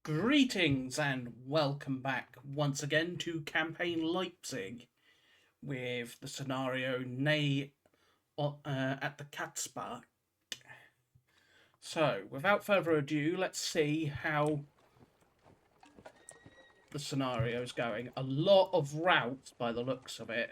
Greetings and welcome back once again to Campaign Leipzig with the scenario Ney at the Katzbach. So, without further ado, let's see how the scenario is going. A lot of routes by the looks of it.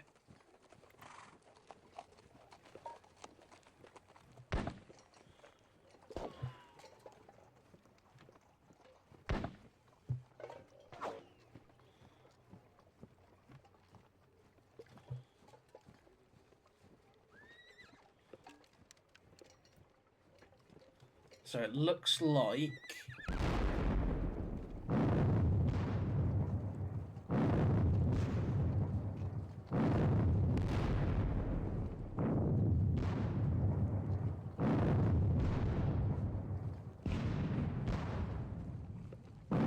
So it looks like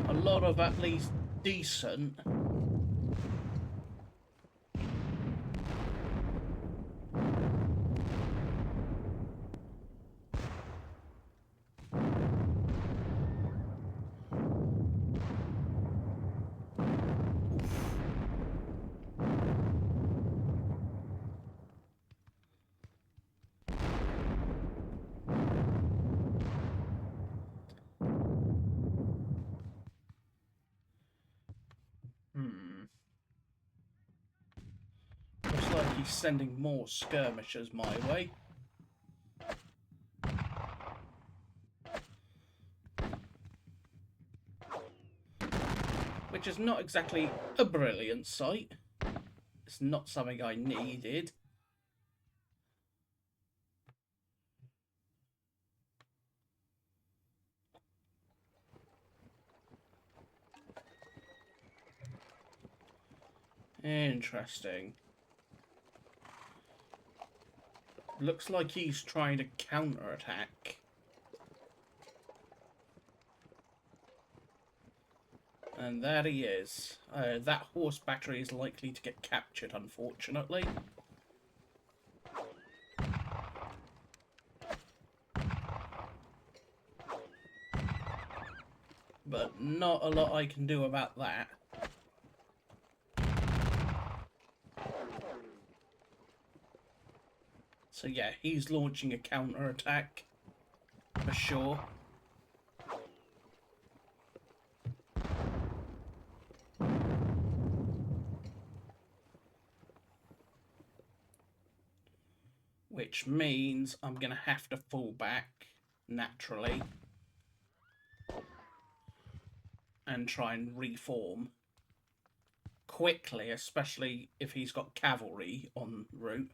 a lot of at least decent looks like he's sending more skirmishers my way. Which is not exactly a brilliant sight. It's not something I needed. Interesting. Looks like he's trying to counterattack. And there he is. That horse battery is likely to get captured, unfortunately. But not a lot I can do about that. So yeah, he's launching a counterattack for sure. Which means I'm going to have to fall back, naturally. And try and reform quickly, especially if he's got cavalry en route.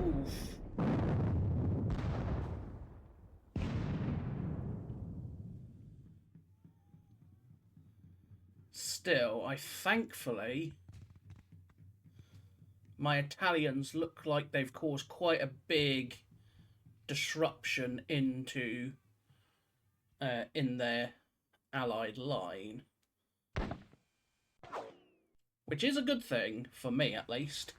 Oof. Still, thankfully, my Italians look like they've caused quite a big disruption into in their allied line, which is a good thing for me, at least.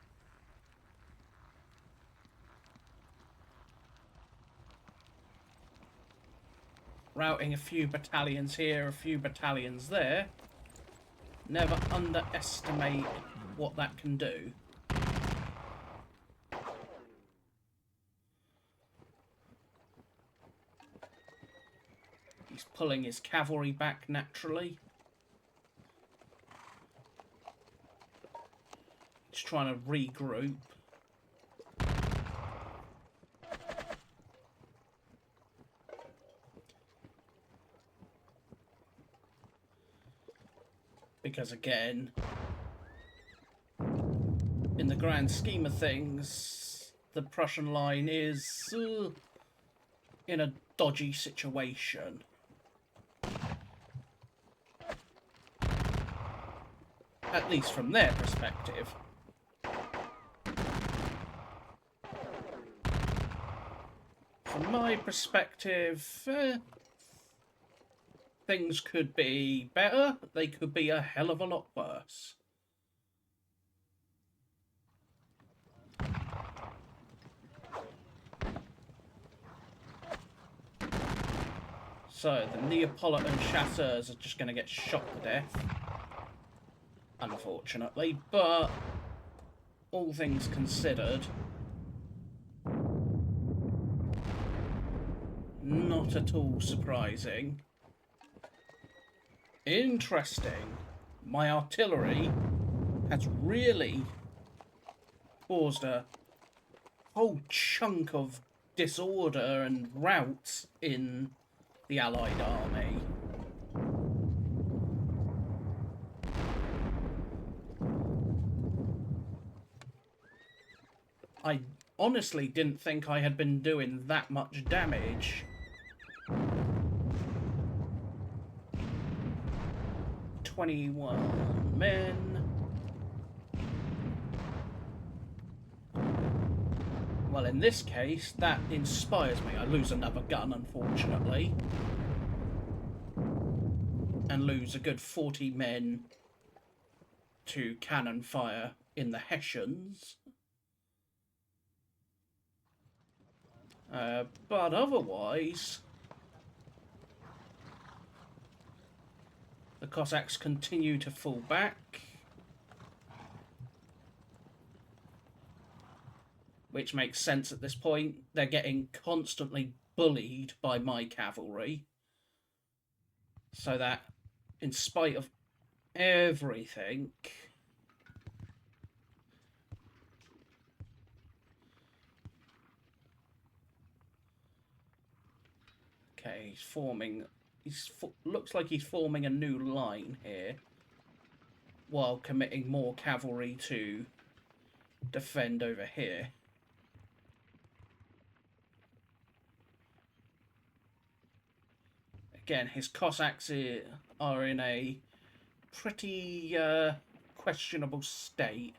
Routing a few battalions here, a few battalions there. Never underestimate what that can do. He's pulling his cavalry back naturally. He's trying to regroup. Because again, in the grand scheme of things, the Prussian line is in a dodgy situation. At least from their perspective. From my perspective, things could be better. They could be a hell of a lot worse. So the Neapolitan chasseurs are just going to get shot to death, unfortunately, but all things considered, not at all surprising. Interesting. My artillery has really caused a whole chunk of disorder and routs in the Allied army. I honestly didn't think I had been doing that much damage. 21 men. Well, in this case, that inspires me. I lose another gun, unfortunately. And lose a good 40 men to cannon fire in the Hessians. But otherwise, the Cossacks continue to fall back, which makes sense at this point. They're getting constantly bullied by my cavalry, so that in spite of everything, okay, he's forming. Looks like he's forming a new line here, while committing more cavalry to defend over here. Again, his Cossacks are in a pretty questionable state.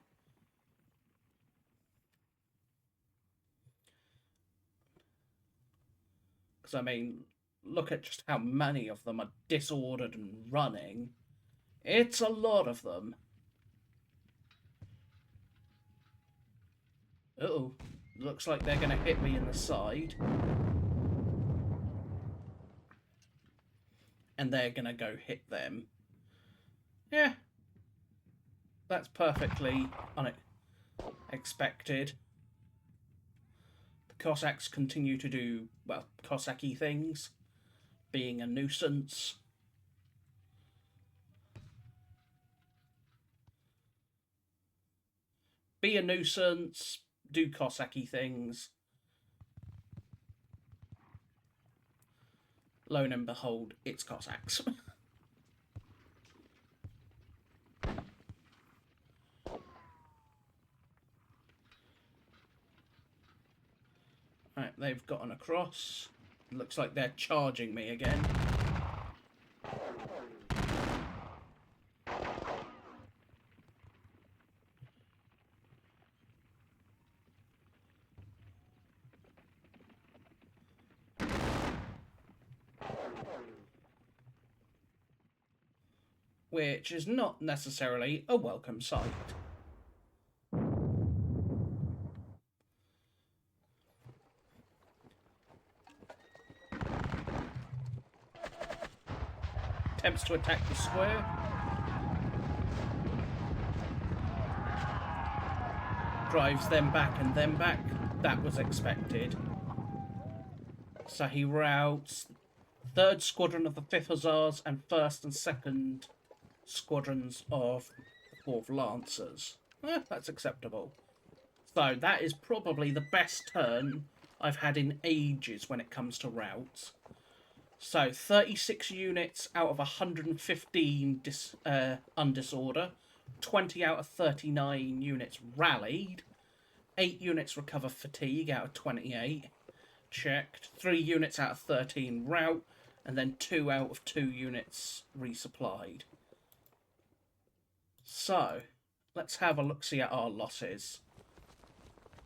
Because, I mean, look at just how many of them are disordered and running. It's a lot of them. Uh-oh. Looks like they're going to hit me in the side. And they're going to go hit them. Yeah. That's perfectly unexpected. The Cossacks continue to do, well, Cossacky things. Being a nuisance. Be a nuisance. Do Cossacky things. Lo and behold, it's Cossacks. Right, they've gotten across. Looks like they're charging me again. Which is not necessarily a welcome sight. Attempts to attack the square. Drives them back and them back. That was expected. So he routes 3rd Squadron of the 5th Hussars and 1st and 2nd Squadrons of the 4th Lancers. That's acceptable. So that is probably the best turn I've had in ages when it comes to routes. So 36 units out of 115 undisorder, 20 out of 39 units rallied, 8 units recover fatigue out of 28, checked, 3 units out of 13 rout, and then 2 out of 2 units resupplied. So, let's have a look-see at our losses.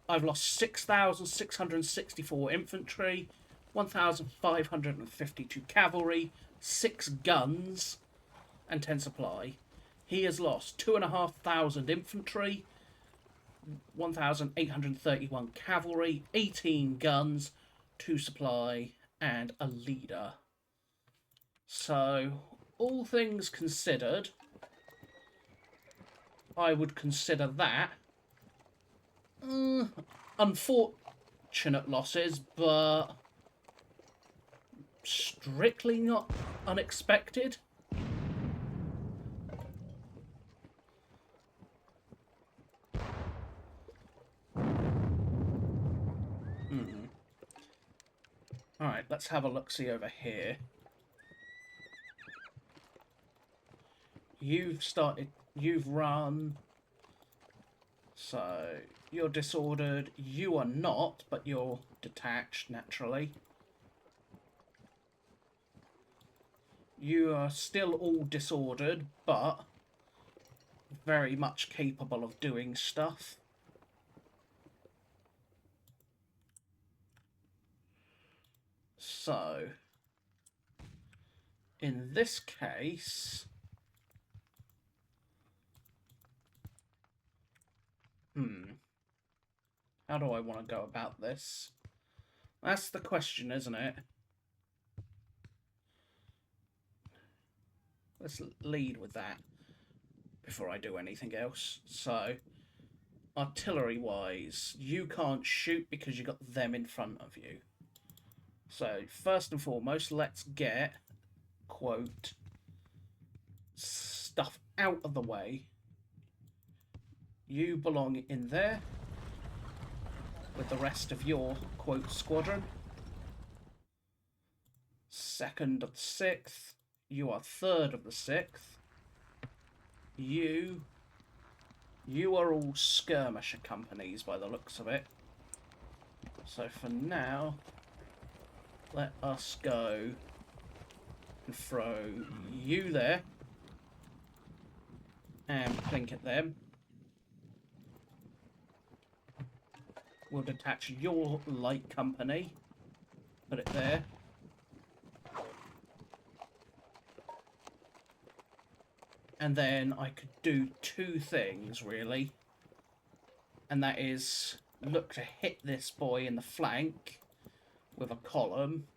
I've lost 6,664 infantry, 1,552 cavalry, 6 guns, and 10 supply. He has lost 2,500 infantry, 1,831 cavalry, 18 guns, 2 supply, and a leader. So, all things considered, I would consider that unfortunate losses, but strictly not unexpected. Alright, let's have a look-see over here. You've run. So, you're disordered. You are not, but you're detached, naturally. You are still all disordered, but very much capable of doing stuff. So, in this case... How do I want to go about this? That's the question, isn't it? Let's lead with that before I do anything else. So, artillery-wise, you can't shoot because you got them in front of you. So, first and foremost, let's get, quote, stuff out of the way. You belong in there with the rest of your, quote, squadron. 2nd of the 6th. You are 3rd of the 6th. You are all skirmisher companies by the looks of it. So for now, let us go and throw you there and plink at them. We'll detach your light company, put it there. And then I could do 2 things, really. And that is look to hit this boy in the flank with a column.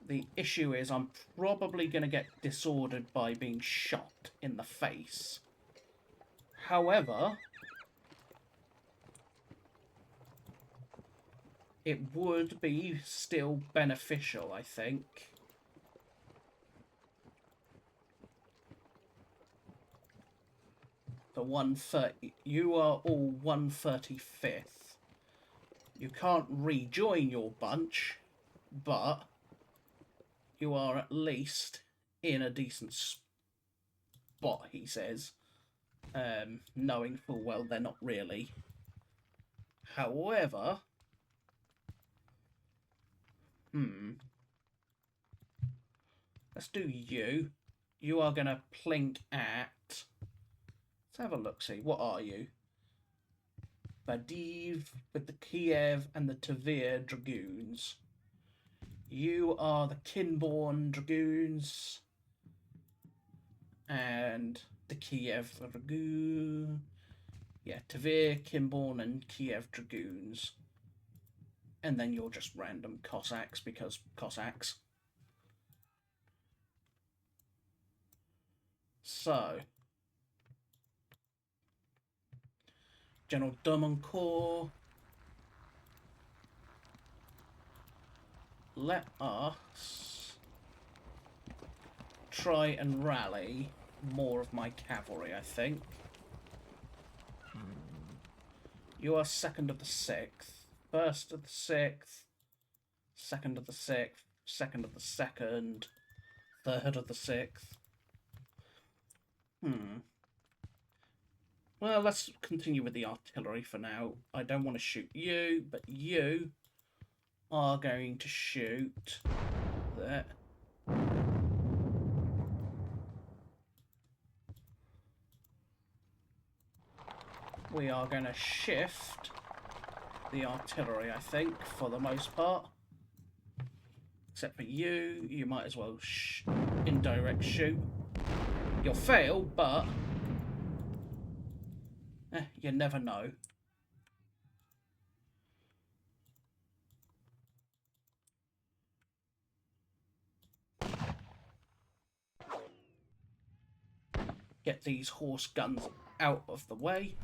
The issue is I'm probably going to get disordered by being shot in the face. However, it would be still beneficial, I think. The 130, you are all 135th. You can't rejoin your bunch, but you are at least in a decent spot, he says, knowing full well they're not really. However, let's do you. You are going to plink at... Let's have a look-see. What are you? Badiv with the Kiev and the Tver Dragoons. You are the Kinborn Dragoons. And the Kiev Dragoon. Yeah, Tver, Kinborn, and Kiev Dragoons. And then you're just random Cossacks, because Cossacks. So... General Dumoncourt. Let us try and rally more of my cavalry, I think. You are 2nd of the 6th. 1st of the 6th. 2nd of the 6th. 2nd of the 2nd. 3rd of the 6th. Well, let's continue with the artillery for now. I don't want to shoot you, but you are going to shoot there. We are going to shift the artillery, I think, for the most part. Except for you, you might as well indirect shoot. You'll fail, but... you never know. get these horse guns out of the way.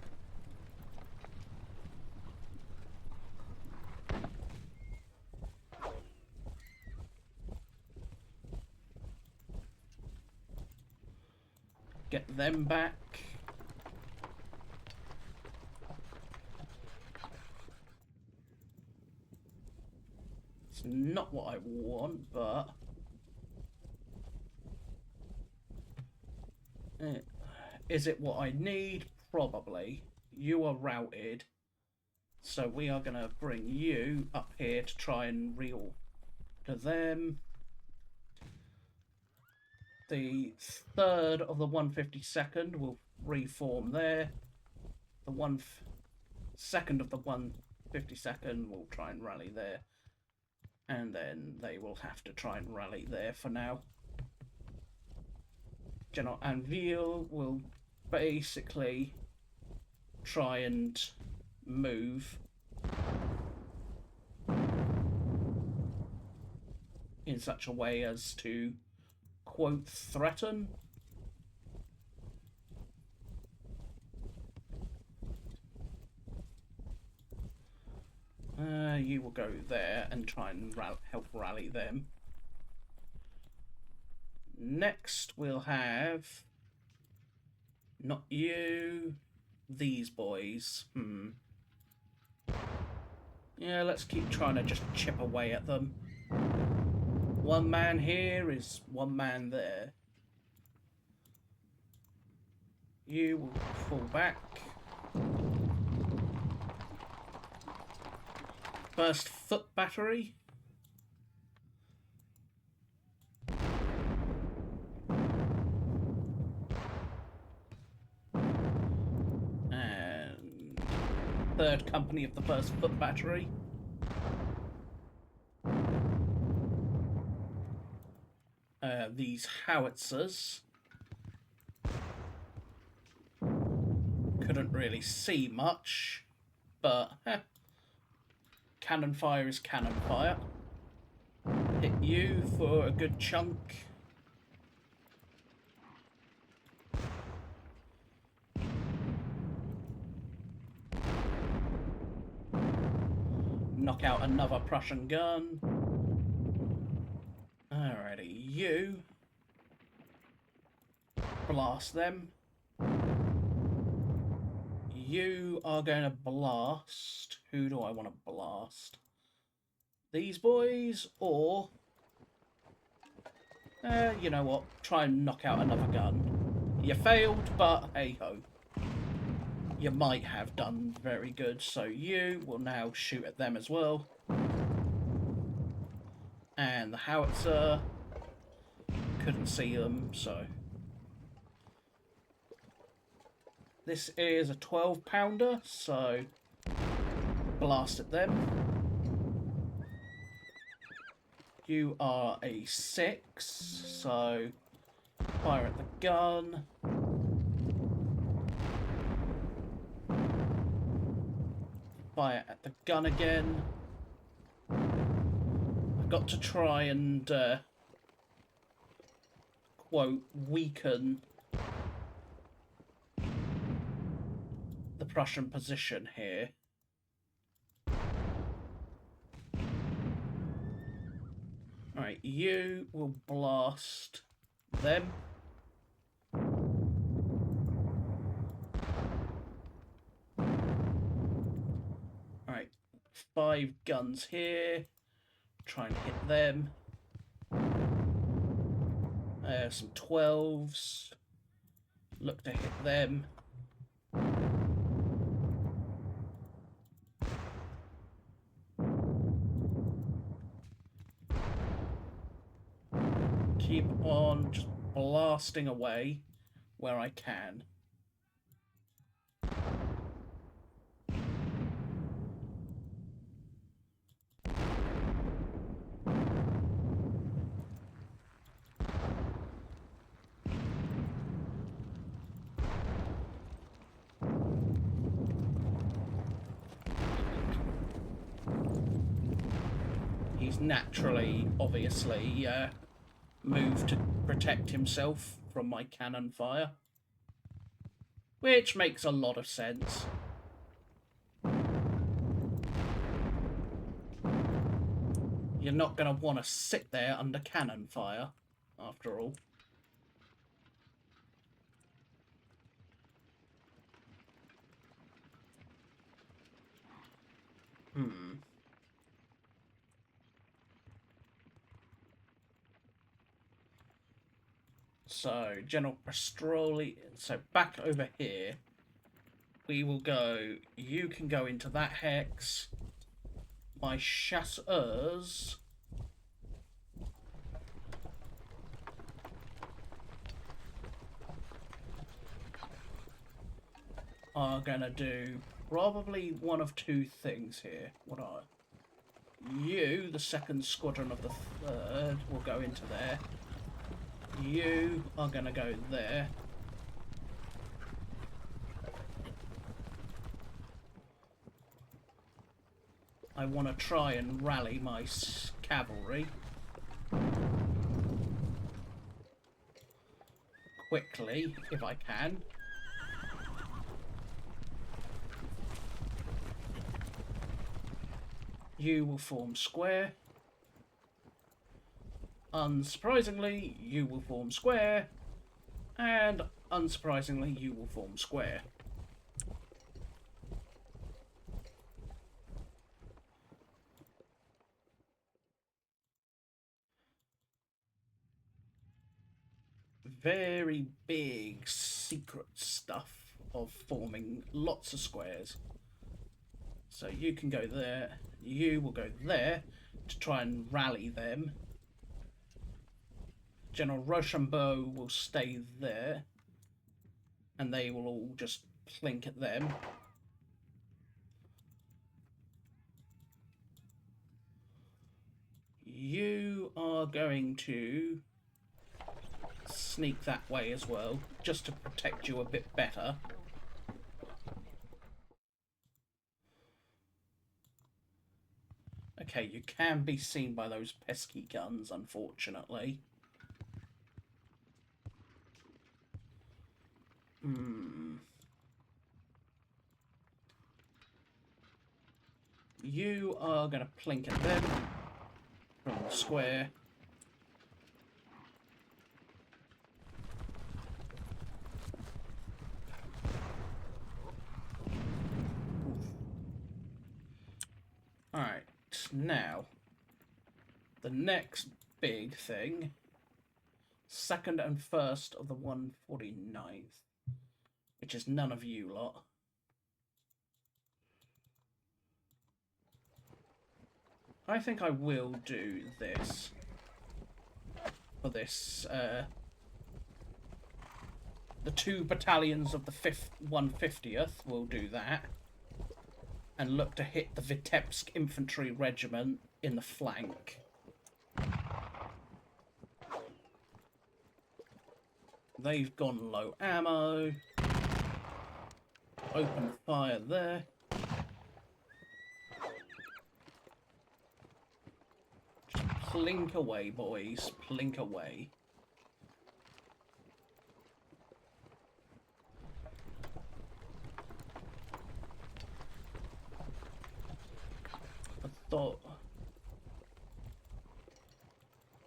Get them back. It's not what I want, but is it what I need? Probably. You are routed, so we are going to bring you up here to try and reorder them. The 3rd of the 152nd will reform there. The 2nd of the 152nd will try and rally there. And then they will have to try and rally there for now. General Anvil will basically try and move in such a way as to, quote, threaten. You will go there and try and help rally them. Next we'll have, not you, these boys. Yeah, let's keep trying to just chip away at them. One man here is one man there. You will fall back. First foot battery. And 3rd company of the 1st foot battery. These howitzers couldn't really see much, but cannon fire is cannon fire. Hit you for a good chunk. Knock out another Prussian gun. Alrighty, you blast them. You are going to blast. Who do I want to blast? These boys, or you know what? Try and knock out another gun. You failed, but hey ho. You might have done very good, so you will now shoot at them as well. And the howitzer couldn't see them, so this is a 12-pounder, so blast at them. You are a 6, so fire at the gun. Fire at the gun again. I've got to try and, quote, weaken the Prussian position here. Alright, you will blast them. Alright, 5 guns here. Try and hit them. Some 12s. Look to hit them. Keep on just blasting away where I can. He's naturally, obviously, moved to protect himself from my cannon fire. which makes a lot of sense. You're not going to want to sit there under cannon fire, after all. So, General Pastroli... So, back over here, we will go... You can go into that hex. My chasseurs... are gonna do probably one of two things here. What are you, the second squadron of the third, will go into there. You are gonna go there. I want to try and rally my cavalry quickly if I can. You will form square. Unsurprisingly, you will form square. And unsurprisingly, you will form square. Very big secret stuff of forming lots of squares. So you can go there. You will go there to try and rally them. General Rochambeau will stay there, and they will all just plink at them. You are going to sneak that way as well, just to protect you a bit better. Okay, you can be seen by those pesky guns, unfortunately. You are going to plink at them from the square. Alright, now, the next big thing, second and first of the 149th, which is none of you lot. I think I will do this for this, the 2 battalions of the 150th will do that. And look to hit the Vitebsk Infantry Regiment in the flank. They've gone low ammo. Open fire there. Just plink away, boys. Plink away.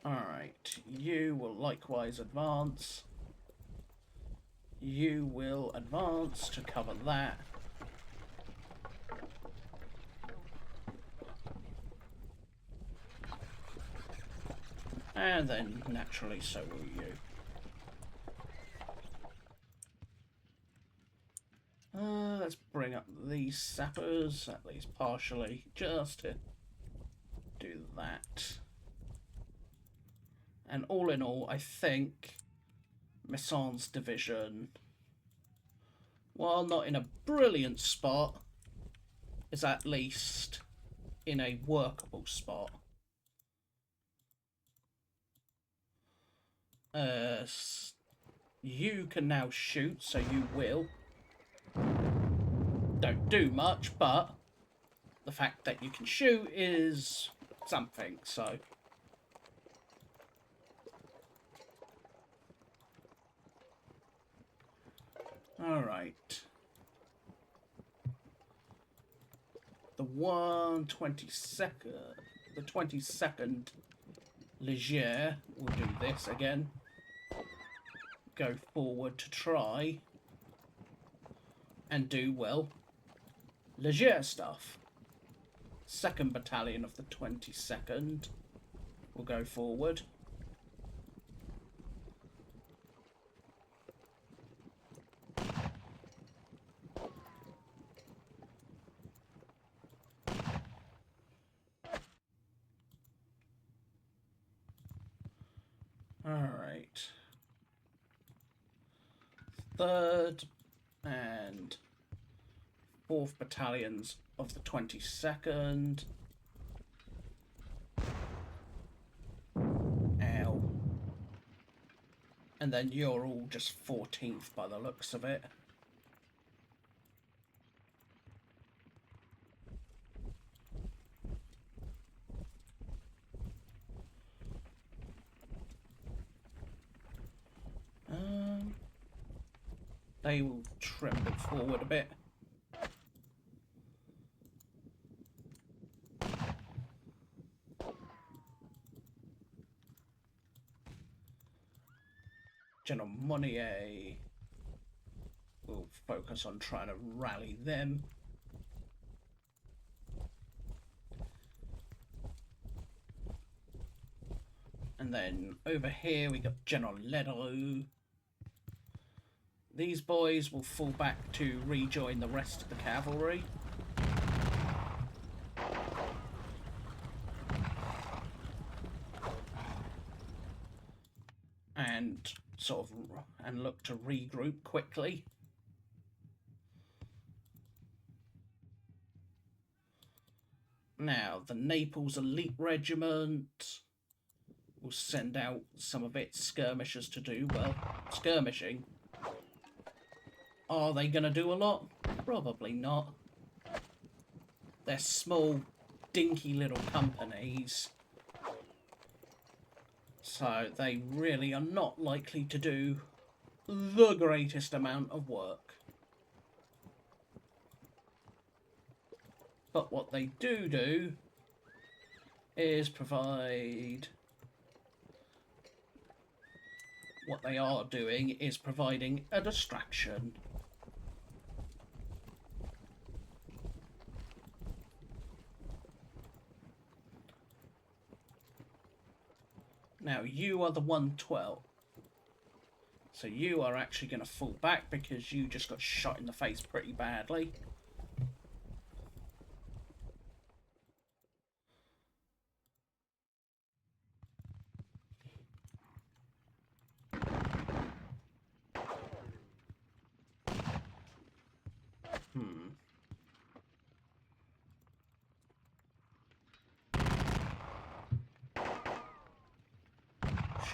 Alright, you will likewise advance. You will advance to cover that. And then, naturally, so will you. Let's bring up these sappers, at least partially, just to do that. And all in all, I think Messon's division, while not in a brilliant spot, is at least in a workable spot. You can now shoot, so you will. Don't do much, but the fact that you can shoot is something, so. All right. The 22nd Leger will do this again. Go forward to try and do, well, Leger stuff. 2nd Battalion of the 22nd will go forward. Alright. 3rd and 4th Battalions of the 22nd. Ow. And then you're all just 14th by the looks of it. They will tremble forward a bit. General Monnier will focus on trying to rally them. And then over here we got General Lederer. These boys will fall back to rejoin the rest of the cavalry. And look to regroup quickly. Now, the Naples Elite Regiment will send out some of its skirmishers to do, well, skirmishing. Are they going to do a lot? Probably not. They're small, dinky little companies. So they really are not likely to do the greatest amount of work. But what they do is provide... What they are doing is providing a distraction. Now, you are the 112. So you are actually going to fall back because you just got shot in the face pretty badly.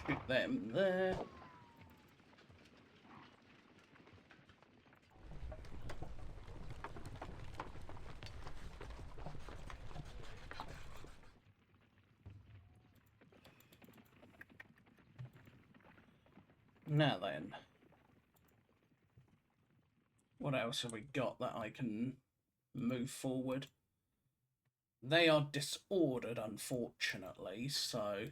Shoot them there. Now then, what else have we got that I can move forward? They are disordered, unfortunately, so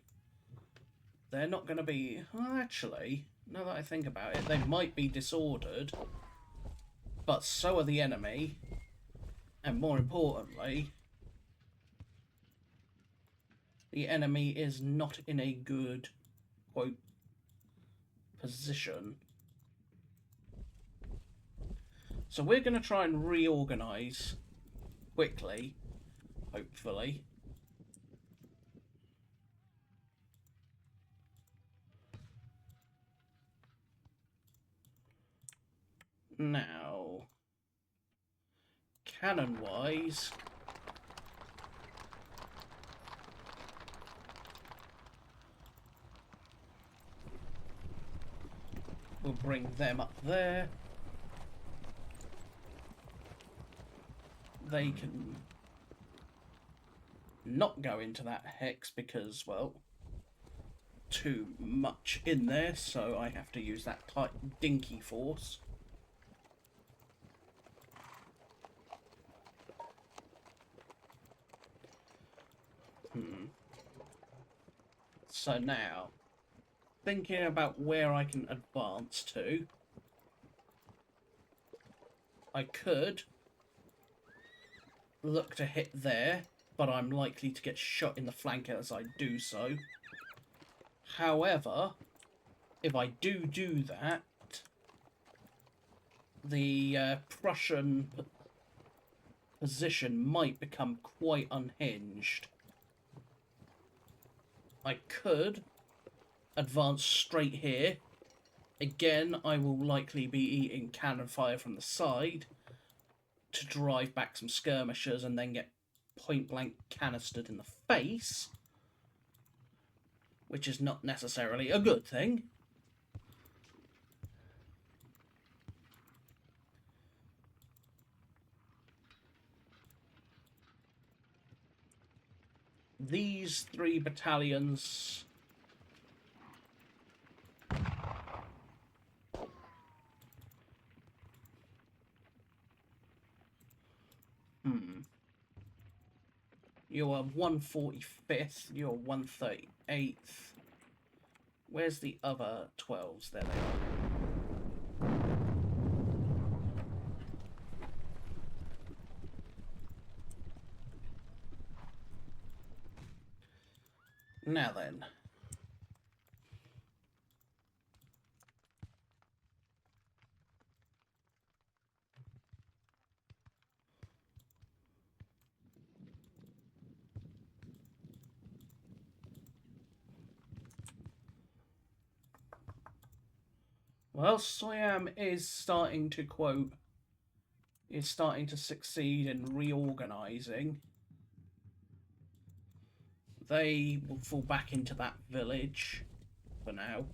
they're not going to be... Well, actually, now that I think about it, they might be disordered, but so are the enemy, and more importantly, the enemy is not in a good, quote, position. So we're going to try and reorganize quickly, hopefully. Now, cannon-wise, we'll bring them up there. They can not go into that hex because, well, too much in there, so I have to use that tight dinky force. So now, thinking about where I can advance to, I could look to hit there, but I'm likely to get shot in the flank as I do so. However, if I do that, the Prussian position might become quite unhinged. I could advance straight here. Again, I will likely be eating cannon fire from the side to drive back some skirmishers and then get point-blank canistered in the face, which is not necessarily a good thing. These 3 battalions You're 145th, you're 138th. Where's the other 12s? There they are. Now then. Well, Siam is starting to, quote, is starting to succeed in reorganising. They will fall back into that village for now.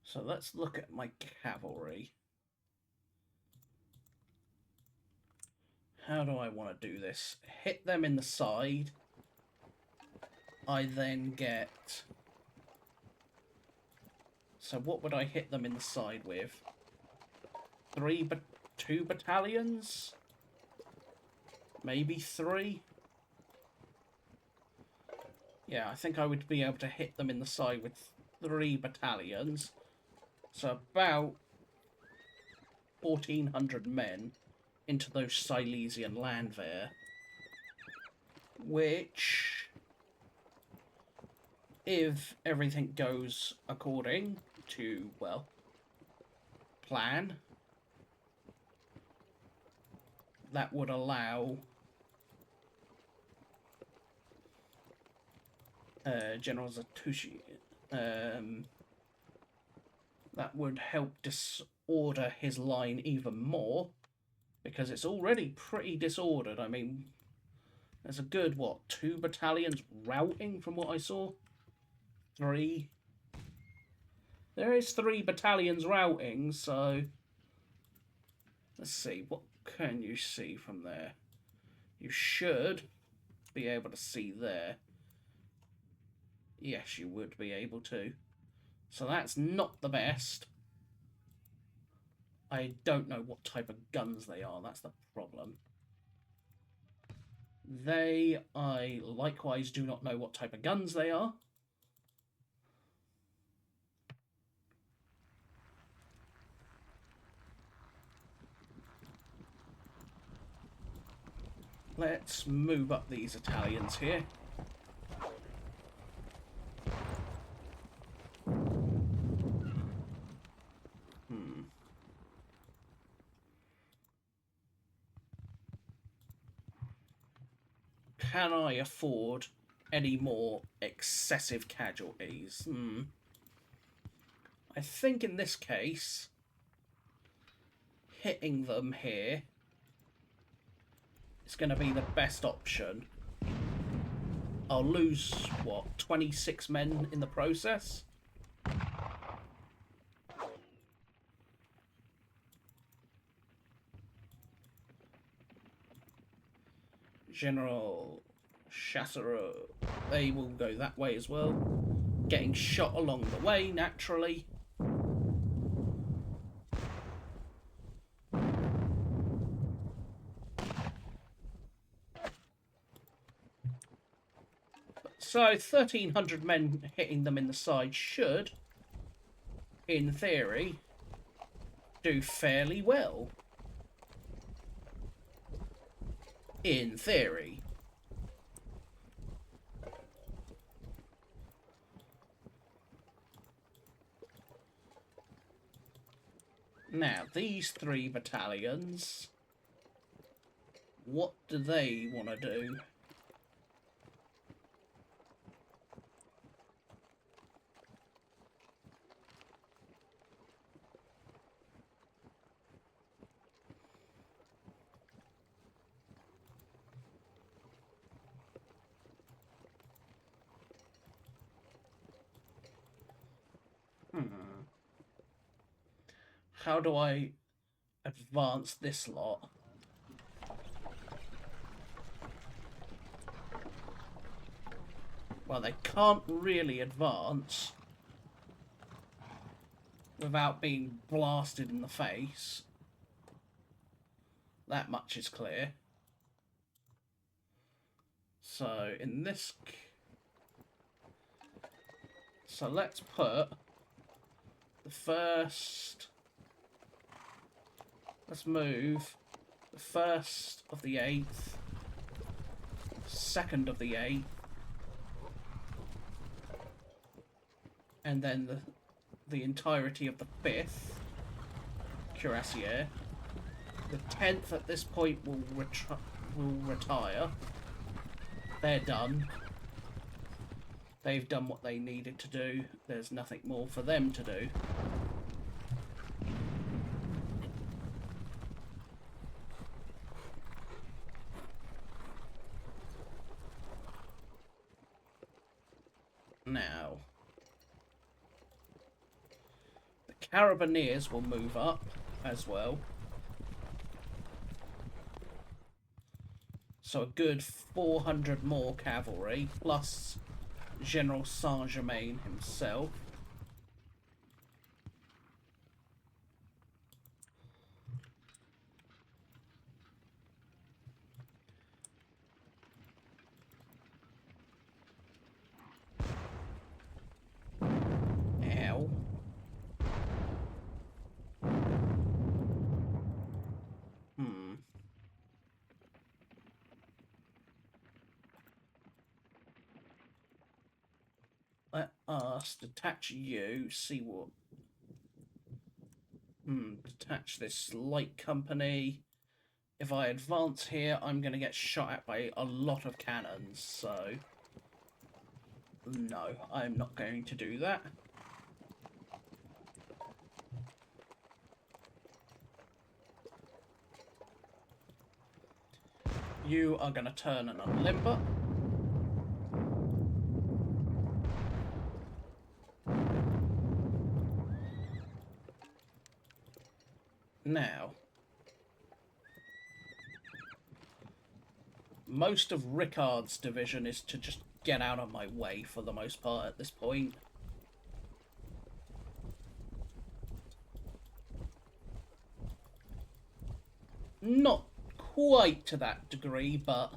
So let's look at my cavalry. How do I want to do this? Hit them in the side. I then get... So what would I hit them in the side with? 2 battalions? Maybe 3? Yeah, I think I would be able to hit them in the side with 3 battalions. So about 1,400 men into those Silesian land there. Which, if everything goes according to, well, plan, that would allow General Zatushi, that would help disorder his line even more, because it's already pretty disordered. I mean, there's a good, what, 2 battalions routing from what I saw? 3. There is 3 battalions routing, so let's see, what can you see from there? You should be able to see there. Yes, you would be able to. So that's not the best. I don't know what type of guns they are, that's the problem. I likewise do not know what type of guns they are. Let's move up these Italians here. Can I afford any more excessive casualties? I think in this case, hitting them here is going to be the best option. I'll lose, what, 26 men in the process? General Chasseur, they will go that way as well. Getting shot along the way, naturally. So 1,300 men hitting them in the side should, in theory, do fairly well. In theory. Now, these 3 battalions, what do they want to do? How do I advance this lot? Well, they can't really advance without being blasted in the face. That much is clear. So, in this... So, let's put the first... Let's move the 1st of the 8th, 2nd of the 8th, and then the entirety of the 5th cuirassier. The 10th at this point will retire. They're done. They've done what they needed to do. There's nothing more for them to do. Now, the Carabineers will move up as well. So a good 400 more cavalry, plus General Saint-Germain himself. Ow. Let us detach you, see what... detach this light company. If I advance here, I'm going to get shot at by a lot of cannons, so... No, I'm not going to do that. You are going to turn and unlimber. Now, most of Ricard's division is to just get out of my way for the most part at this point. Not quite to that degree, but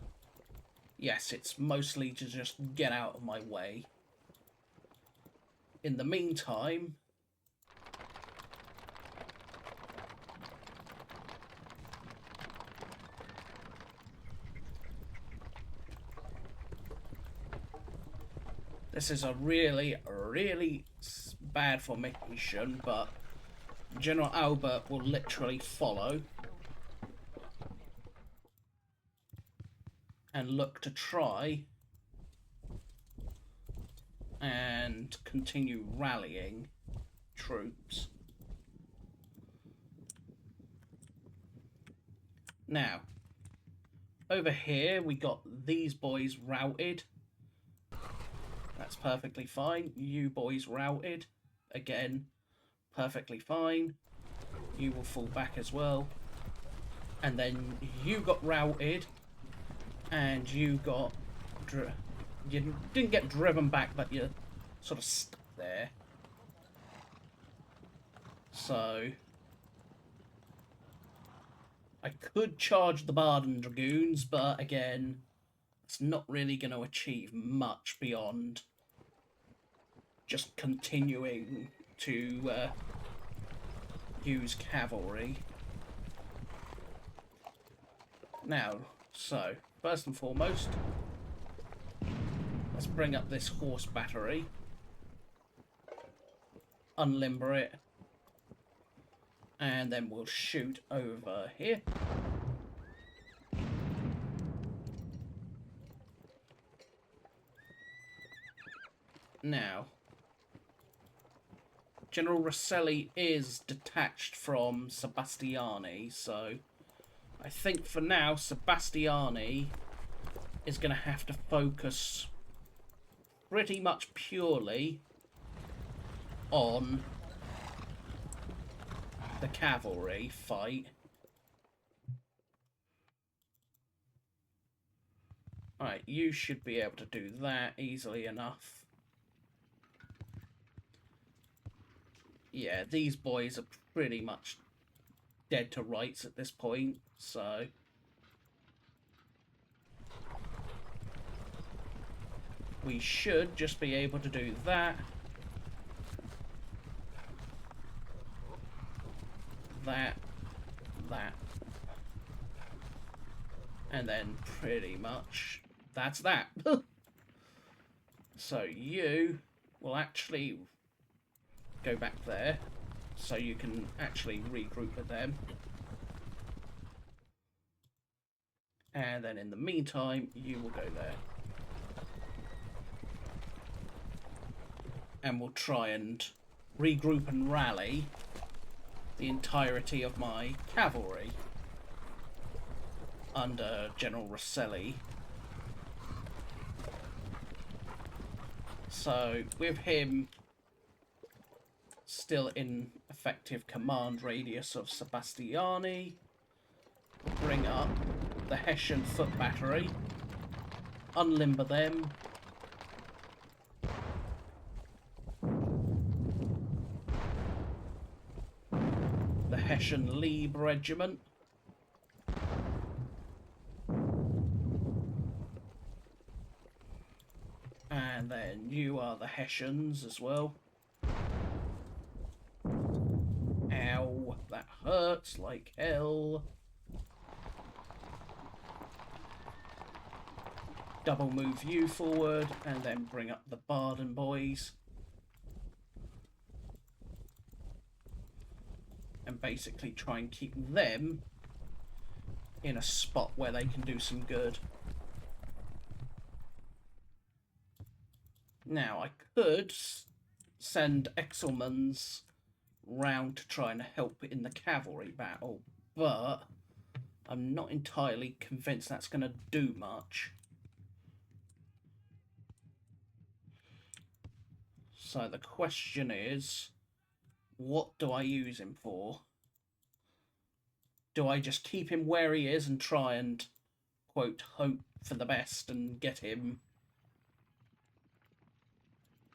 yes, it's mostly to just get out of my way. In the meantime, this is a really, really bad formation, but General Albert will literally follow and look to try and continue rallying troops. Now, over here we got these boys routed. That's perfectly fine. You boys routed. Again, perfectly fine. You will fall back as well. And then you got routed. And you got... You didn't get driven back, but you're sort of stuck there. So... I could charge the Baden Dragoons, but again... it's not really going to achieve much beyond just continuing to use cavalry. Now, so, first and foremost, let's bring up this horse battery, unlimber it, and then we'll shoot over here. Now, General Rosselli is detached from Sebastiani, so I think for now Sebastiani is going to have to focus pretty much purely on the cavalry fight. Alright, you should be able to do that easily enough. Yeah, these boys are pretty much dead to rights at this point, so we should just be able to do that. That. And then pretty much that's that. So you will actually go back there so you can actually regroup with them. And then in the meantime, you will go there. And we'll try and regroup and rally the entirety of my cavalry under General Rosselli. So with him still in effective command radius of Sebastiani, we'll bring up the Hessian foot battery, unlimber them, the Hessian Lieb regiment, and then you are the Hessians as well. Ow, that hurts like hell. Double move you forward and then bring up the Baden boys. And basically try and keep them in a spot where they can do some good. Now, I could send Exelmans round to try and help in the cavalry battle, but I'm not entirely convinced that's going to do much. So the question is, what do I use him for? Do I just keep him where he is and try and, quote, hope for the best and get him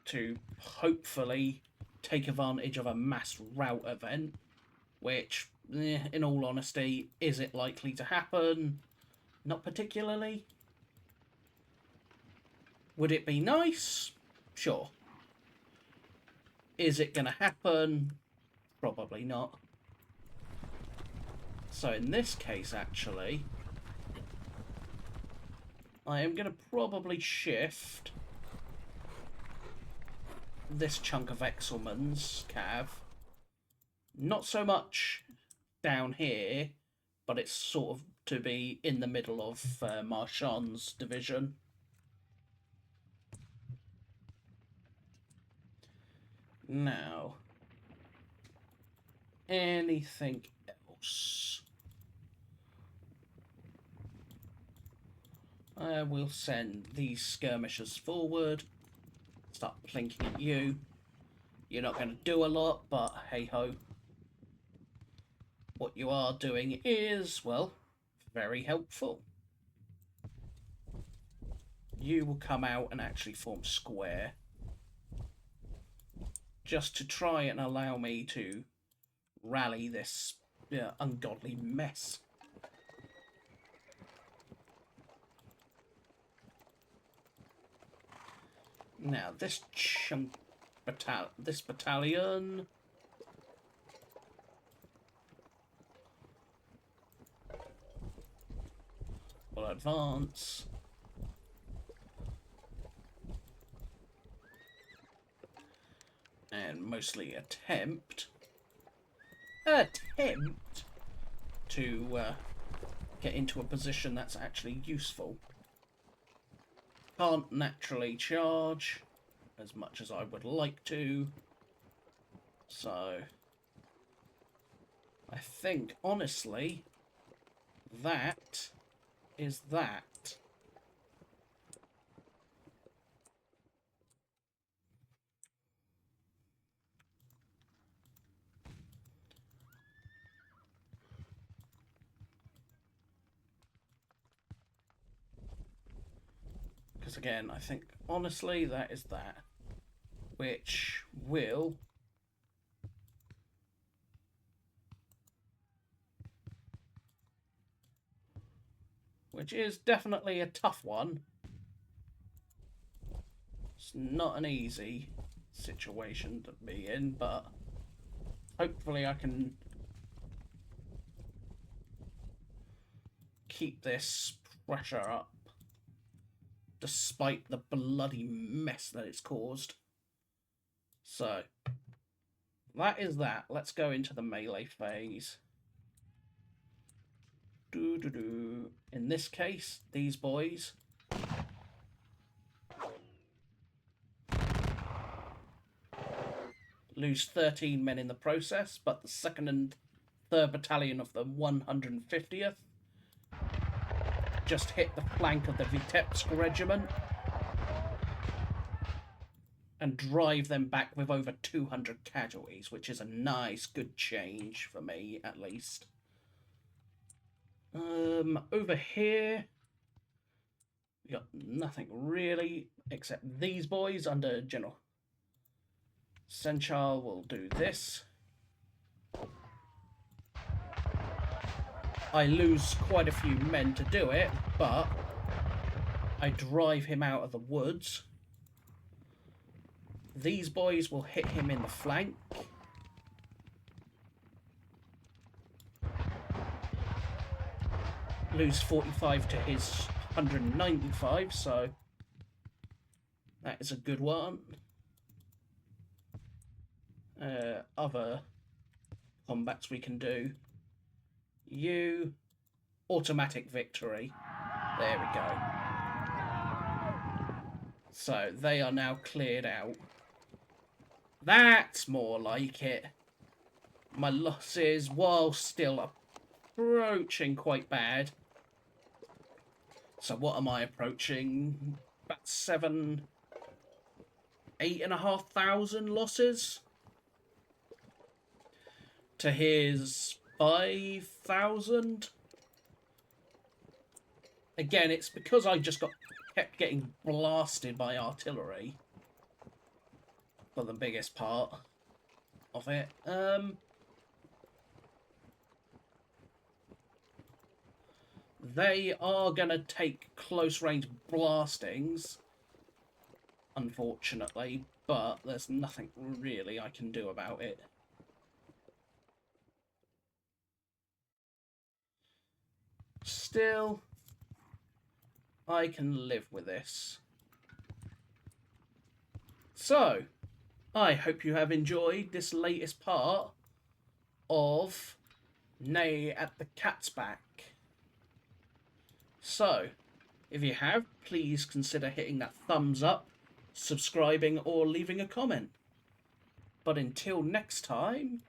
to hopefully take advantage of a mass rout event, which, in all honesty, is it likely to happen? Not particularly. Would it be nice? Sure. Is it going to happen? Probably not. So in this case, actually, I am going to probably shift this chunk of Exelmans cav. Not so much down here, but it's sort of to be in the middle of Marchand's division. Now, anything else? We'll send these skirmishers forward. Start plinking at you. You're not going to do a lot, but hey-ho. What you are doing is, well, very helpful. You will come out and actually form square. Just to try and allow me to rally this ungodly mess. Now, this battalion will advance. And mostly attempt to get into a position that's actually useful. Can't naturally charge as much as I would like to, so I think honestly that is that. Because again, I think honestly that is that, which will which is definitely a tough one. It's not an easy situation to be in, but hopefully I can keep this pressure up despite the bloody mess that it's caused. So that is that. Let's go into the melee phase. In this case, these boys lose 13 men in the process, but the 2nd and 3rd Battalion of the 150th just hit the flank of the Vitebsk Regiment and drive them back with over 200 casualties, which is a nice, good change for me, at least. Over here, we got nothing really, except these boys under General Senchal will do this. I lose quite a few men to do it, but I drive him out of the woods. These boys will hit him in the flank. Lose 45 to his 195, so that is a good one. Other combats we can do. Automatic victory. There we go. So they are now cleared out. That's more like it. My losses, while still approaching quite bad. So what am I approaching? About 8,500 losses to his 5,000. Again, it's because I just kept getting blasted by artillery for the biggest part of it. They are going to take close range blastings, unfortunately, but there's nothing really I can do about it. Still, I can live with this. So, I hope you have enjoyed this latest part of Ney at the Katzbach. So, if you have, please consider hitting that thumbs up, subscribing, or leaving a comment. But until next time,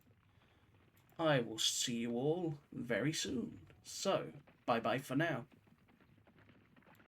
I will see you all very soon. So, bye-bye for now.